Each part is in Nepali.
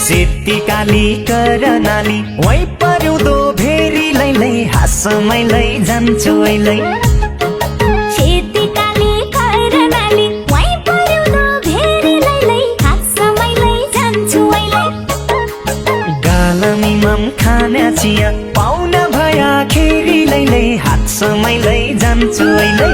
सेती करनाली वही पर्युदो भेरी लैलै हाँसमैलै जान्छु अहिले सेती करनाली वही पर्युदो भेरी लैलै हाँसमैलै जान्छु अहिले गालमी मम खाना चिया पाउन भया खेरी लैलै हाँसमैलै जान्छु अहिले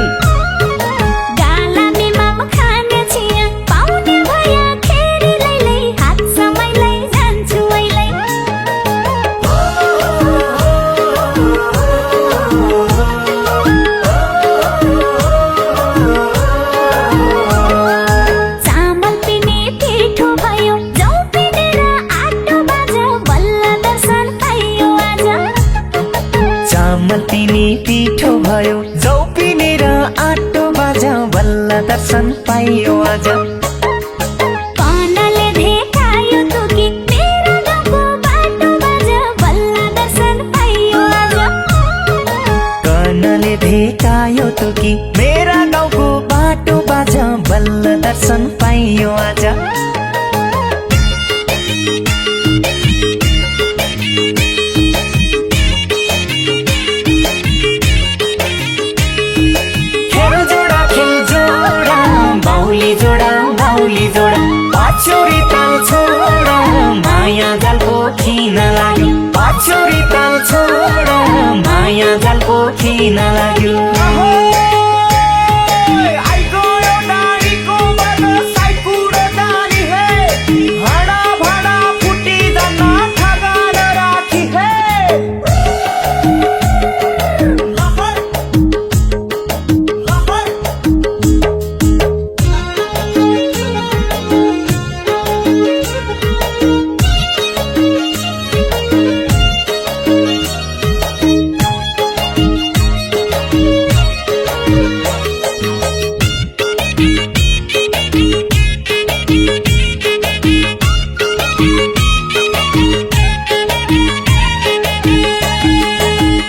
पिठो भयो जौ पिनेर आटो बाजा बल्ल दर्शन पाइयो आज कानले भेटायो तुकी मेरो गाउँको बाटो बाजा बल्ल दर्शन पाइयो आज कानले भेटायो तुकी मेरा गाउँको बाटो बाजा बल्ल दर्शन पाइयो आज पाछौरी ताल छोडा माया जालको खिन लाग्यो पाछौरी ताल छोडा माया जालको खिन लाग्यो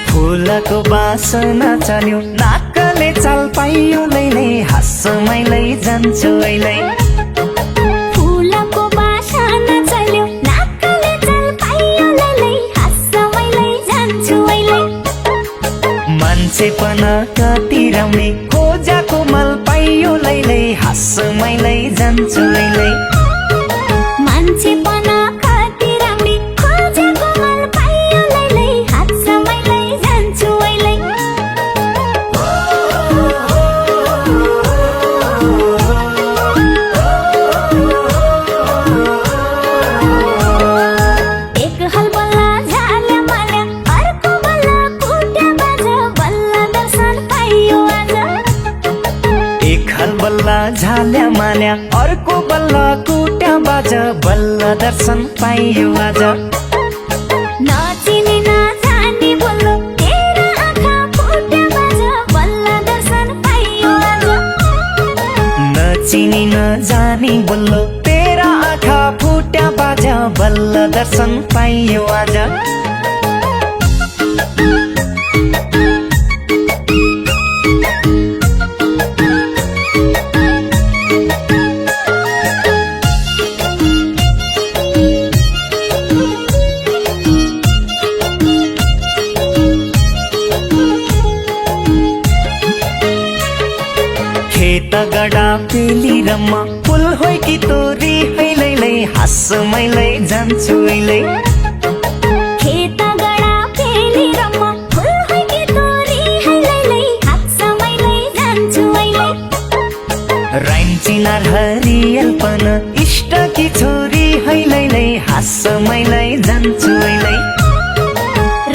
फूलको बासना चल्यो नाकले चाल पाइयो लैलै हाँसमैलै जान्छु अहिले फूलको बासना चल्यो नाकले चाल पाइयो लैलै हाँसमैलै जान्छु अहिले मान्छे पन कति राउने खोजाको मल पाइयो लैलै हाँसमैलै जान्छु अहिले मान्छे पन कति राउने खोजाको मल पाइयो लैलै हाँसमैलै जान्छु अहिले एक हल बल्ला झाल्या माल्या अर्को बल्ला कुट्या बाजा बल्ल दर्शन पाइयो आज एक हल बल्ला झाल्या माल्या अर्को बल्ला कुट्या बाजा बल्ल दर्शन पाइयो आज नचिने नजाने बोल्लो तेरा आँखा फुट्या बाजा बल्ल दर्शन पाइयो आज नचिनी नजानी बोल्लो तेरा आँखा फुट्या बाजा बल्ल दर्शन पाइयो आज खेत गडा पेली रम्मा फुल होइ कि तोरी हैलैलै हाँसमैलै जान्छु अहिले खेत गडा पेली रम्मा फुल होइ कि तोरी हैलैलै हाँसमैलै जान्छु अहिले राइन चिनार हरियल पन इष्ट कि छोरी हैलैलै हाँसमैलै जान्छु अहिले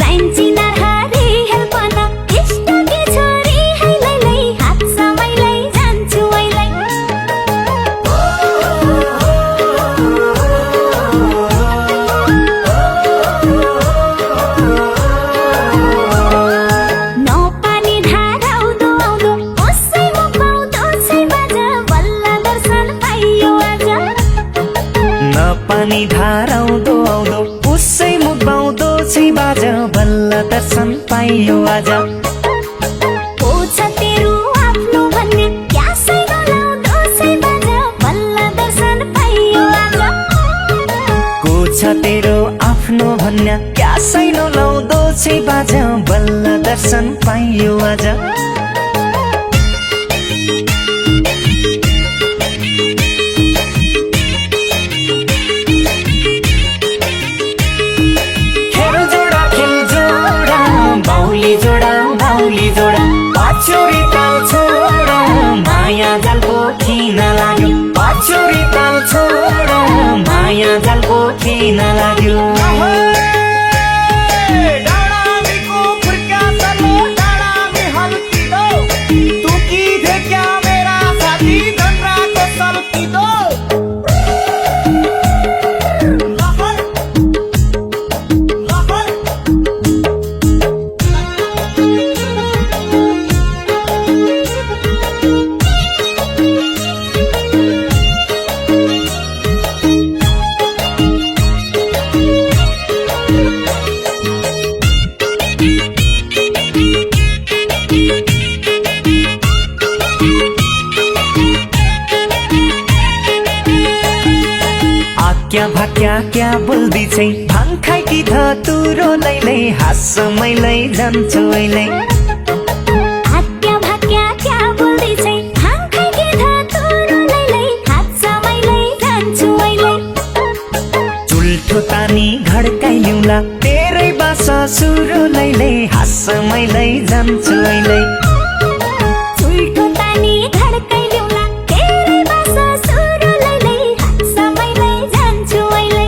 राइन चिनार हरियल पन इष्ट कि छोरी हैलैलै हाँसमैलै जान्छु अहिले नपानी धारा आउँदो आउँदो उसै मुखबाउँदो छै बाजा बल्ल दर्शन पाइयो आज नपानी धाराउँदो आउँदो उसै मुखबाउँदो छै बाजा बल्ल दर्शन पाइयो आज पोछ तेरो आफ्नो भन्ने क्यासै नलाउँदो छै बाजा बल्ल दर्शन पाइयो आज छ तेरो आफ्नो भन्ने क्या सैनो लाउँदो छै बाजा बल्ल दर्शन पाइयो आज पाचोरी ताल छोड माया जालको खिन लाग्यो पाचोरी ताल छोड माया जालको खिन लाग्यो डाँडामीको फुर्का चलो डाँडामी हल्किदो तू की देख्या मेरा साथी धनराको सल्किदो लहर लहर क्या भाक्या क्या बोल्दी छै भाङ खाइकी धतुरो लैलै हाँस मैलै जान्छु अहिले आत्या भाक्या क्या बोल्दै छै भाङ खाइकी धतुरो लैलै हाँस मैलै जान्छु अहिले चुल्ठो तानी घड्काइ ल्याउला तेरै बासा सुरो लैलै हाँस मैलै जान्छु अहिले चुल्ठो तानी घड्काइ ल्याउला तेरै बासा सुरो लैलै हाँस मैलै जान्छु अहिले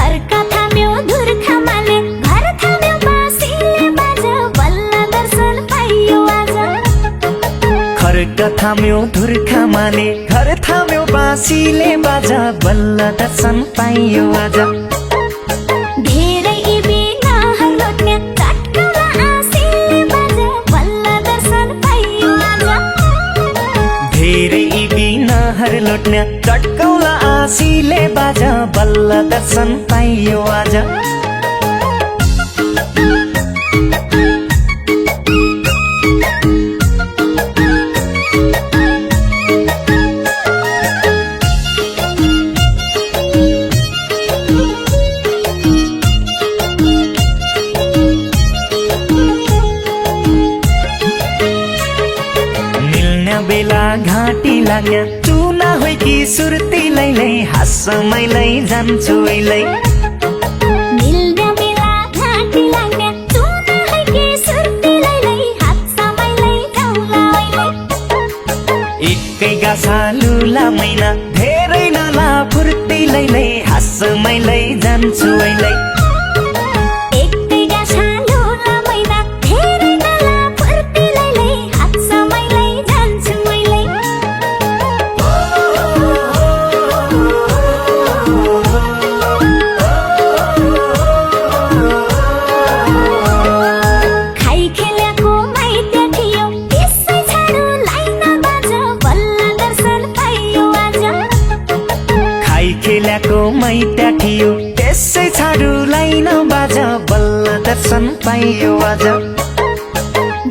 खर्का थाम्यो धुर खामाले घर थाम्यो बाँसीले बाजा बल्ल दर्शन पाइयो आज खर्क थाम्यो धुर्खा माने घर थाम्यो बाँसीले बाजा बल्ल दर्शन पाइयो आज धेरै इबी नहर लोट्ने चट्कौला आँसीले बाजा बल्ल दर्शन पाइयो आज धेरै इबी नहर लोट्ने चट्कौला आँसीले बाजा बल्ल दर्शन पाइयो आज बेला घाँटी लाग्या चुना होइ कि सुर्ती लैलै हाँस मैलै जान्छु अहिले मिल्ने बेला घाँटी लाग्ने चुना है कि सुर्ती लैलै हाँस मैलै जाउँला अहिले एकै गाछा लुला मैना धेरै नला फुर्ती लैलै हाँस मैलै जान्छु अहिले एकै गाछा लुला मैना धेरै नला फुर्ती लैलै हाँस मैलै जान्छु मैले खाइ खेलेको माइत्य थियो त्यसै छाडु लाइन बाजा बल्ल दर्शन पाइयो आज खाइ खेल्याको मैत्या थियो त्यसै छाडु लाइन बाजा बल्ल दर्शन पाइयो आज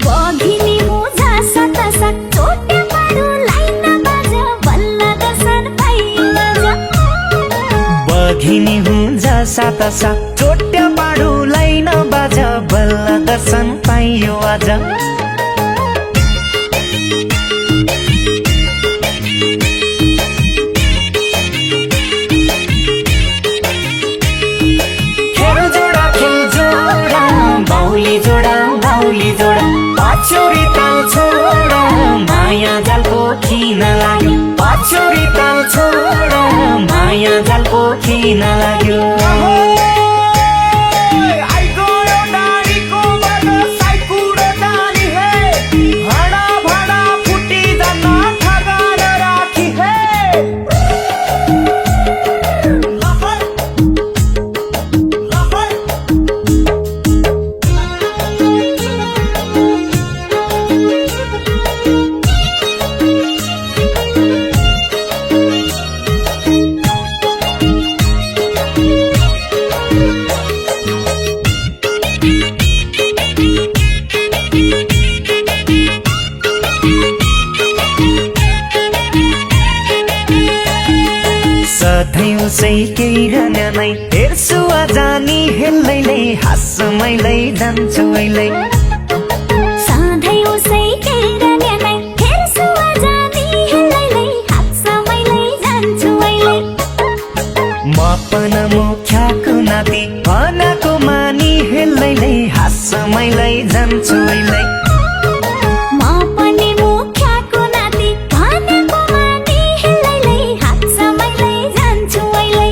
बघिनी मुजा सतसा चोट्या पाडु लाइन बाजा बल्ल दर्शन पाइयो आज बघिनी हुन्छ सातसा चोट्या पाडु लाइन बाजा बल्ल दर्शन पाइयो आज खेल जोडा बाउली जोडा पाचोरी ताल छोड माया जालको खिन लाग्यो पाचोरी ताल छोड माया जालको खिन लाग्यो सधैँ उसै केही रहने नै हेर्छु जानी हेल्दैलै हाँसमैलै जान्छु अहिले सधैँ उसै केरने नै हेर्छु जानी हेल्दैलै हाँसमैलै जान्छु अहिले म पन मुख्याको नाति भनाको मानी हेल्दैलै हाँसमैलै जान्छु अहिले म पनि मुख्याको नाति भनेको मानि हेल्दैलै हाँसमैलै जान्छु अहिले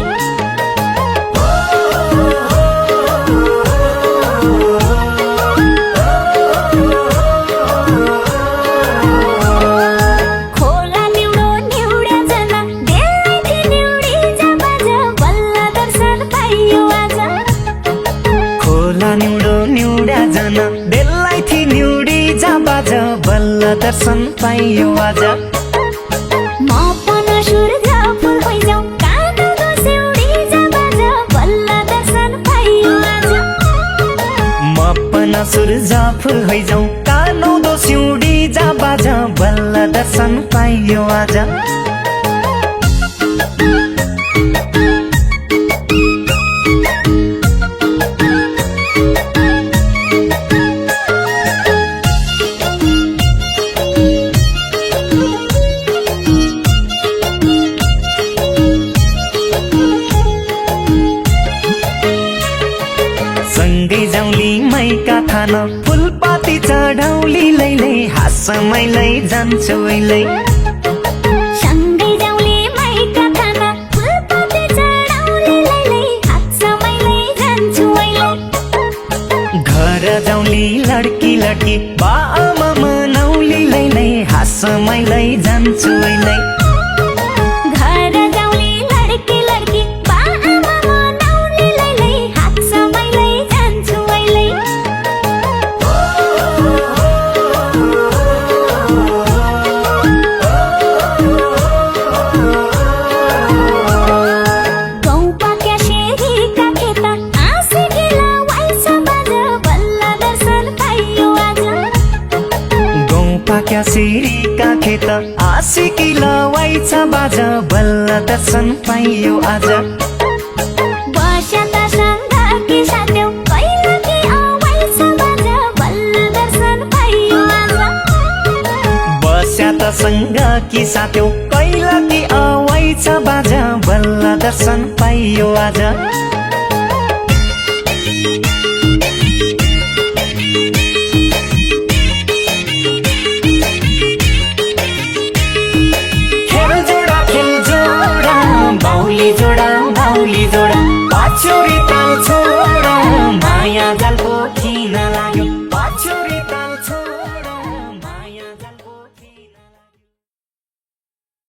खोला निउडो निउड्या जना देल्दै निउडी जा बाजा बल्ल दर्शन पाइयो आज खोला निउडो निउड्या जन बेललाई थी निउडी जा बाज बल्ल दर्शन पाइयो आज म पन सूर्य फुल भइजाउँ कानो दोस्यौडी जा बाजा बल्ल दर्शन पाइयो आज म पन सूर्य फुल होइजाउँ कानो दोस्युडी जा बाज बल्ल दर्शन पाइयो आज सँगै जाउँली मैका थान फुलपाती चढाउली लैलै हाँसमैलै जान्छु अहिले सँगै जाउँले माइका थाना फुलपाती चढाउली लैलै हाँसमैलै जान्छु अहिले घर जाउँली लड्की लड्की बा आमा मनाउली लैलै हाँसमैलै जान्छु अहिले घर जाउँले लड्की लड्की बा आमा मनाउली लैलै हाँसमैलै जान्छु अहिले गाउँ पाक्या शेरीका खेता आँसी गिला वाइछ बाजा बल्ल दर्शन पाइयो आज गाउँ पाक्या सिरीका खेत आशिकी लवाइछ बाज बल्ल दर्शन पाइयो आज बस्या त सँगकी साथ्यौ कैलाकी आवाइछ बाजा बल्ल दर्शन पाइयो आज बस्या त सँगकी साथ्यौ कैलाकी आवाइछ बाज बल्ल दर्शन पाइयो आज